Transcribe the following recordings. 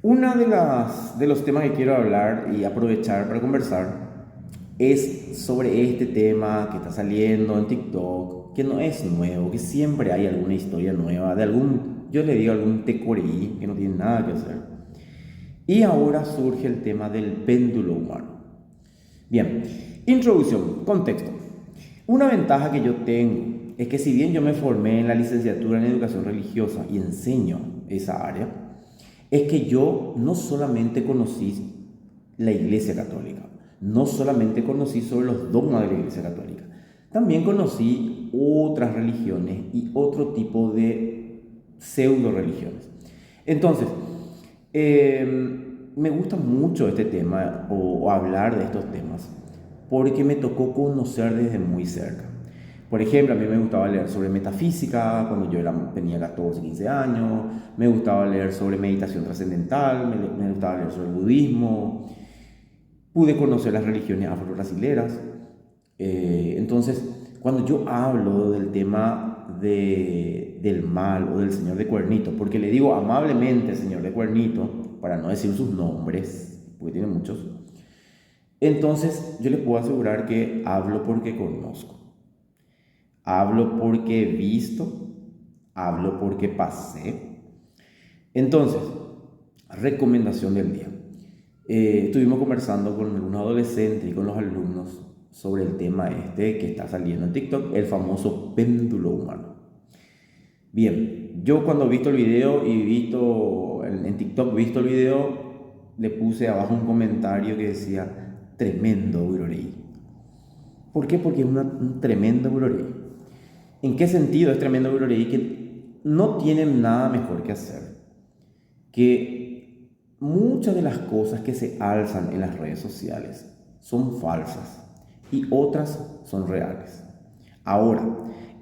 Uno de los temas que quiero hablar y aprovechar para conversar es sobre este tema que está saliendo en TikTok, que no es nuevo, que siempre hay alguna historia nueva, de algún, yo le digo algún tecoreí que no tiene nada que hacer. Y ahora surge el tema del péndulo humano. Bien, introducción, contexto. Una ventaja que yo tengo es que si bien yo me formé en la licenciatura en educación religiosa y enseño esa área, es que yo no solamente conocí la Iglesia Católica, no solamente conocí sobre los dogmas de la Iglesia Católica, también conocí otras religiones y otro tipo de pseudo religiones. Entonces, me gusta mucho este tema o hablar de estos temas porque me tocó conocer desde muy cerca. Por ejemplo, a mí me gustaba leer sobre metafísica cuando tenía 14, 15 años, me gustaba leer sobre meditación trascendental, me gustaba leer sobre el budismo, pude conocer las religiones afro-brasileras. Entonces, cuando yo hablo del tema del mal o del señor de Cuernito, porque le digo amablemente señor de Cuernito, para no decir sus nombres, porque tiene muchos, entonces yo les puedo asegurar que hablo porque conozco. Hablo porque he visto, hablo porque pasé. Entonces, recomendación del día. Estuvimos conversando con algunos adolescentes y con los alumnos sobre el tema este que está saliendo en TikTok, el famoso péndulo humano. Bien, yo cuando he visto el video y visto en TikTok, visto el video, le puse abajo un comentario que decía, tremendo Euroleí. ¿Por qué? Porque es un tremendo Euroleí. ¿En qué sentido es tremendo Euroleí? Que no tienen nada mejor que hacer que muchas de las cosas que se alzan en las redes sociales son falsas y otras son reales. Ahora,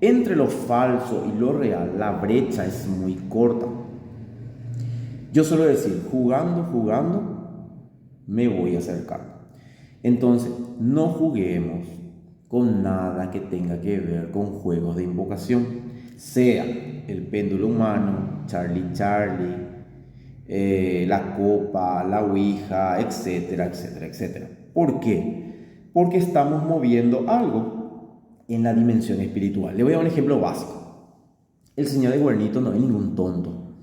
entre lo falso y lo real, la brecha es muy corta. Yo suelo decir, jugando, me voy acercando. Entonces, no juguemos con nada que tenga que ver con juegos de invocación, sea el péndulo humano, Charlie Charlie, la copa, la ouija, etcétera, etcétera, etcétera. ¿Por qué? Porque estamos moviendo algo en la dimensión espiritual. Le voy a dar un ejemplo básico. El señor de Cuernito no es ningún tonto.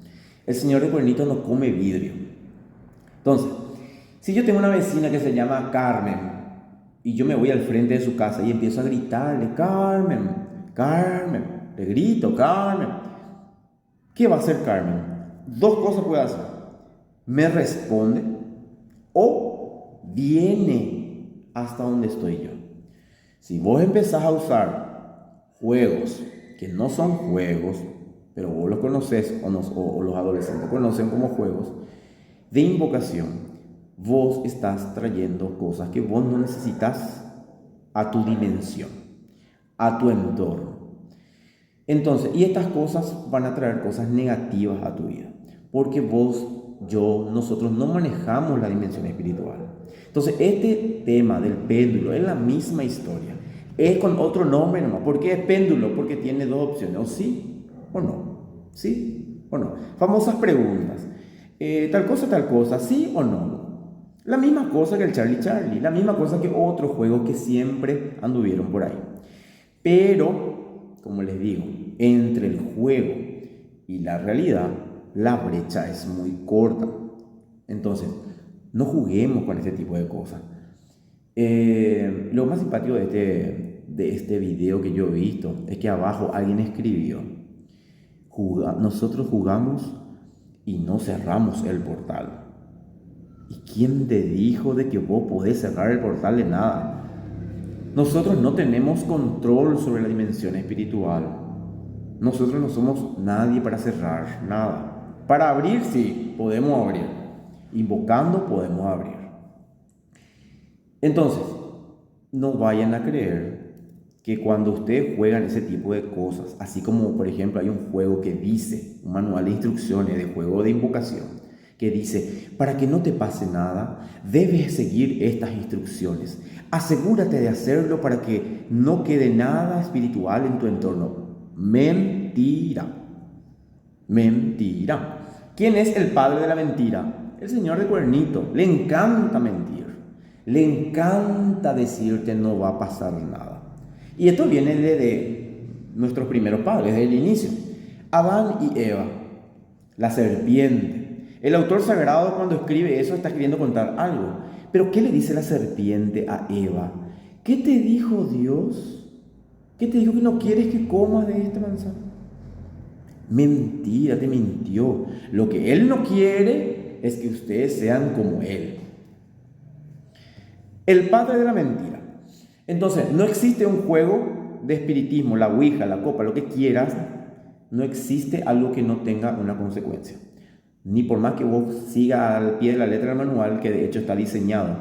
El señor de Cuernito no come vidrio. Entonces, si yo tengo una vecina que se llama Carmen y yo me voy al frente de su casa y empiezo a gritarle, Carmen, Carmen, le grito, Carmen, ¿qué va a hacer Carmen? Dos cosas puede hacer. Me responde o viene hasta donde estoy yo. Si vos empezás a usar juegos que no son juegos, pero vos los conoces o los adolescentes conocen como juegos de invocación, vos estás trayendo cosas que vos no necesitas a tu dimensión, a tu entorno. Entonces, y estas cosas van a traer cosas negativas a tu vida, porque vos, yo, nosotros no manejamos la dimensión espiritual. Entonces, este tema del péndulo es la misma historia, es con otro nombre nomás. ¿Por qué es péndulo? Porque tiene dos opciones, o sí o no, sí o no. Famosas preguntas, tal cosa, sí o no. La misma cosa que el Charlie Charlie, la misma cosa que otros juegos que siempre anduvieron por ahí. Pero, como les digo, entre el juego y la realidad, la brecha es muy corta. Entonces, no juguemos con este tipo de cosas. Lo más simpático de este video que yo he visto es que abajo alguien escribió, nosotros jugamos y no cerramos el portal. ¿Y quién te dijo de que vos podés cerrar el portal de nada? Nosotros no tenemos control sobre la dimensión espiritual. Nosotros no somos nadie para cerrar nada. Para abrir, sí, podemos abrir. Invocando, podemos abrir. Entonces, no vayan a creer que cuando ustedes juegan ese tipo de cosas, así como por ejemplo hay un juego que dice, un manual de instrucciones de juego de invocación, que dice, para que no te pase nada, debes seguir estas instrucciones. Asegúrate de hacerlo para que no quede nada espiritual en tu entorno. Mentira. Mentira. ¿Quién es el padre de la mentira? El señor de cuernito le encanta mentir, le encanta decirte no va a pasar nada. Y esto viene de nuestros primeros padres, desde el inicio. Adán y Eva, la serpiente. El autor sagrado cuando escribe eso está queriendo contar algo. Pero ¿qué le dice la serpiente a Eva? ¿Qué te dijo Dios? ¿Qué te dijo que no quieres que comas de esta manzana? Mentira, te mintió. Lo que Él no quiere es que ustedes sean como Él. El padre de la mentira. Entonces, no existe un juego de espiritismo, la ouija, la copa, lo que quieras. No existe algo que no tenga una consecuencia. Ni por más que vos sigas al pie de la letra del manual, que de hecho está diseñado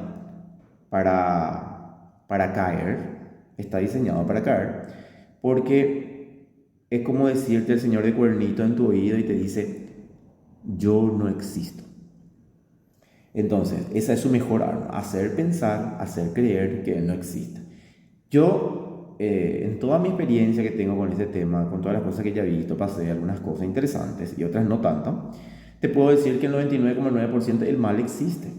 para caer, está diseñado para caer, porque es como decirte el señor de cuernito en tu oído y te dice, yo no existo. Entonces, esa es su mejor arma, hacer pensar, hacer creer que él no existe. Yo, en toda mi experiencia que tengo con este tema, con todas las cosas que ya he visto, pasé algunas cosas interesantes y otras no tanto, te puedo decir que el 99,9% el mal existe.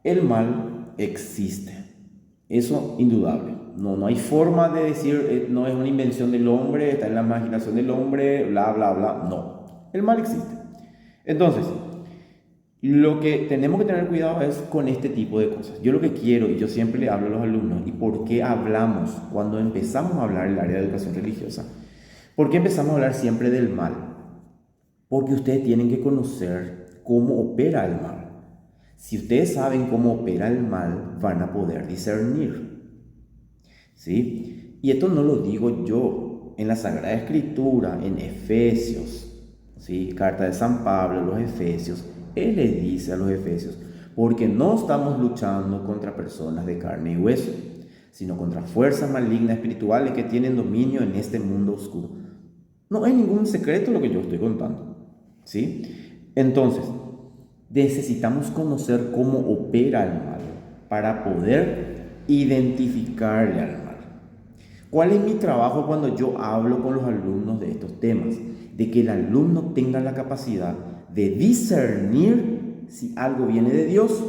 El mal existe. Eso indudable. No hay forma de decir, no es una invención del hombre, está en la imaginación del hombre, bla, bla, bla. No. El mal existe. Entonces, lo que tenemos que tener cuidado es con este tipo de cosas. Yo lo que quiero, y yo siempre le hablo a los alumnos, y por qué hablamos cuando empezamos a hablar en el área de educación religiosa, ¿por qué empezamos a hablar siempre del mal? Porque ustedes tienen que conocer cómo opera el mal. Si ustedes saben cómo opera el mal, van a poder discernir. ¿Sí? Y esto no lo digo yo. En la Sagrada Escritura, en Efesios, ¿sí? Carta de San Pablo, los Efesios, él le dice a los Efesios, porque no estamos luchando contra personas de carne y hueso, sino contra fuerzas malignas espirituales que tienen dominio en este mundo oscuro. No hay ningún secreto lo que yo estoy contando, ¿sí? Entonces, necesitamos conocer cómo opera el mal para poder identificarle al mal. ¿Cuál es mi trabajo cuando yo hablo con los alumnos de estos temas? De que el alumno tenga la capacidad de discernir si algo viene de Dios,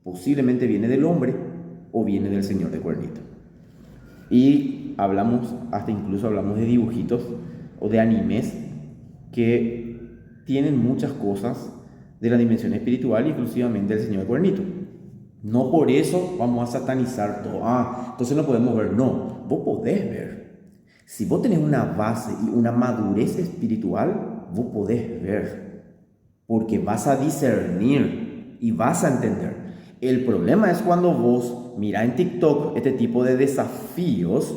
posiblemente viene del hombre o viene del señor de cuernito. Y hablamos, hasta incluso hablamos de dibujitos o de animes que tienen muchas cosas de la dimensión espiritual y exclusivamente del señor de cuernito. No por eso vamos a satanizar todo. Entonces no podemos ver. No, vos podés ver. Si vos tenés una base y una madurez espiritual, vos podés ver. Porque vas a discernir y vas a entender. El problema es cuando vos mirás en TikTok este tipo de desafíos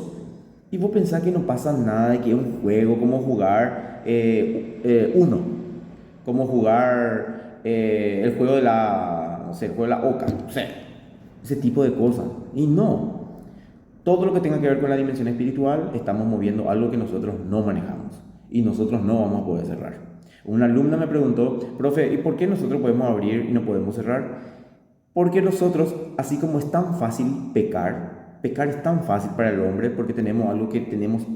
y vos pensás que no pasa nada, de que es un juego, como jugar Uno, como jugar el juego de la, no sé, el juego de la oca, no sé, ese tipo de cosas. Y no, todo lo que tenga que ver con la dimensión espiritual, estamos moviendo algo que nosotros no manejamos y nosotros no vamos a poder cerrar. Una alumna me preguntó, profe, ¿y por qué nosotros podemos abrir y no podemos cerrar? Porque nosotros, así como es tan fácil pecar es tan fácil para el hombre porque tenemos algo que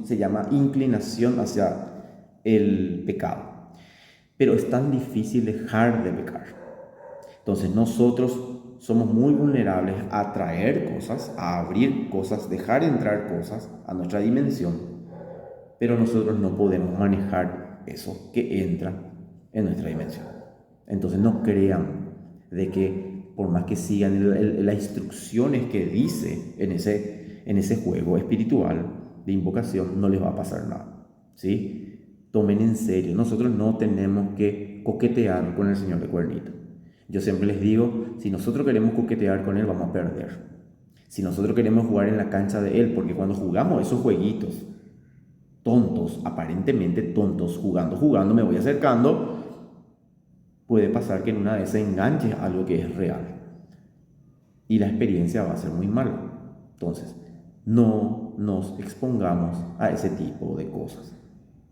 se llama inclinación hacia el pecado. Pero es tan difícil dejar de pecar. Entonces nosotros somos muy vulnerables a traer cosas, a abrir cosas, dejar entrar cosas a nuestra dimensión, pero nosotros no podemos manejar eso que entra en nuestra dimensión. Entonces no crean de que por más que sigan las instrucciones que dice en ese juego espiritual de invocación, no les va a pasar nada, ¿sí? Tomen en serio, nosotros no tenemos que coquetear con el señor de cuernito. Yo siempre les digo, si nosotros queremos coquetear con él, vamos a perder. Si nosotros queremos jugar en la cancha de él, porque cuando jugamos esos jueguitos tontos, aparentemente tontos, jugando, me voy acercando, puede pasar que en una vez se enganche a algo que es real. Y la experiencia va a ser muy mala. Entonces, no nos expongamos a ese tipo de cosas.